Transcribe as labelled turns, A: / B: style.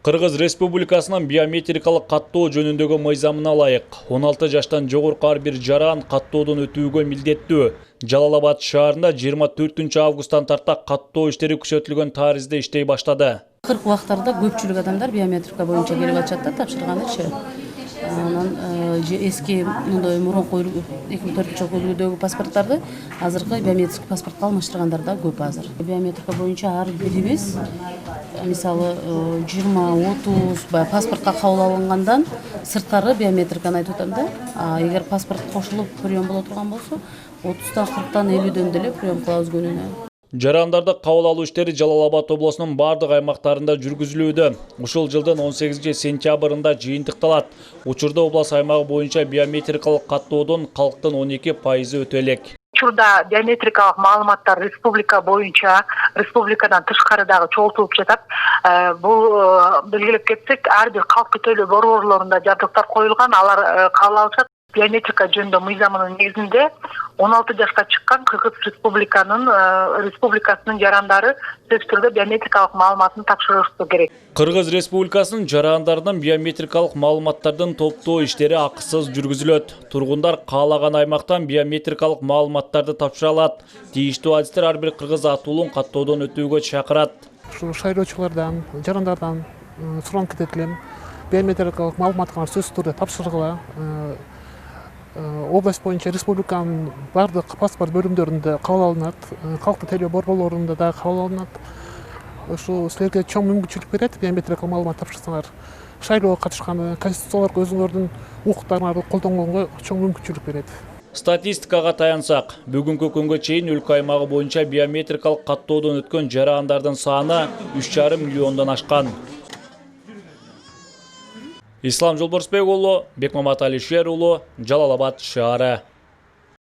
A: Кыргыз Республикасынын биометрикалык каттоо жөнүндөгү мыйзамына ылайык 16 жаштан жогорку ар бир жаран каттоодон өтүүгө милдеттүү. Жалал-Абад шаарында 24 августтан тарта каттоо иштери күчөтүлгөн таризде иштей баштады.
B: 40 убактарда көпчүлүк адамдар биометрика боюнча келип атышат да, тапшырганычы. Анан эски мындай мурунку 2004 үлгүдөгү паспорттарды азыркы биометрик паспортко алмаштыргандар да көп азыр. Биометрика боюнча ар бирибиз мисалы 20-30 паспортко кабыл алынгандан сырткары биометриканы айтып атам да. Эгер паспорт кошулуп прием боло турган болсо 30-тан 40-тан 50-дөн деле прием кылабыз күнүнө.
A: Жарандарды кабыл алуу иштери Жалал-Абад облусунун бардык аймактарында жүргүзүлүүдө. Ушул жылдын 18 сентябрында жыйынтыкталат. Учурда облас аймагы боюнча биометрикалык каттоодон калктын 12% өтө элек.
C: Учурда биометрикалык маалыматтар республика боюнча республикадан тышкары дагы чогултулуп жатат. Бул белгилеп кетсек, ар бир калк төлөө борборлорунда жабдыктар коюлган, алар кабыл алышат. Биометрика жөнүндө мыйзамынын негизинде 16 жашка чыккан Кыргыз Республикасынын жарандары сөзсүз түрдө биометрикалык маалыматын тапшырышы керек.
A: Кыргыз Республикасынын жарандарынын биометрикалык маалыматтардын топтоо иштери акысыз жүргүзүлөт. Тургундар каалаган аймактан биометрикалык маалыматтарды тапшыра алат. Тийиштүү адистер ар бир кыргыз атуулун каттоодон өтүүгө чакырат.
D: Ушу шайлоочулардан, жарандардан суранып кетет элем. Биометрикалык маалыматтарды сөзсүз түрдө тапшыргыла. Область боюнча республиканын бардык паспорт бөлүмдөрүндө кабыл алынат, калктын төлөө борборлорунда да кабыл алынат. Ушу силерге чоң мүмкүнчүлүк берет, биометрикалык маалымат тапшырсаңар. Шайлоого катышканы, конституцияларга өзүңөрдүн укуктарыңарды колдонгонго чоң мүмкүнчүлүк берет.
A: Статистикага таянсак, бүгүнкү күнгө чейин өлкө аймагы боюнча биометрикалык каттоодон өткөн жарандардын саны 3,5 миллиондон ашкан. Ислам Жолборсбек уулу, Бекмамат Алишер уулу, Жалал-Абад шаары.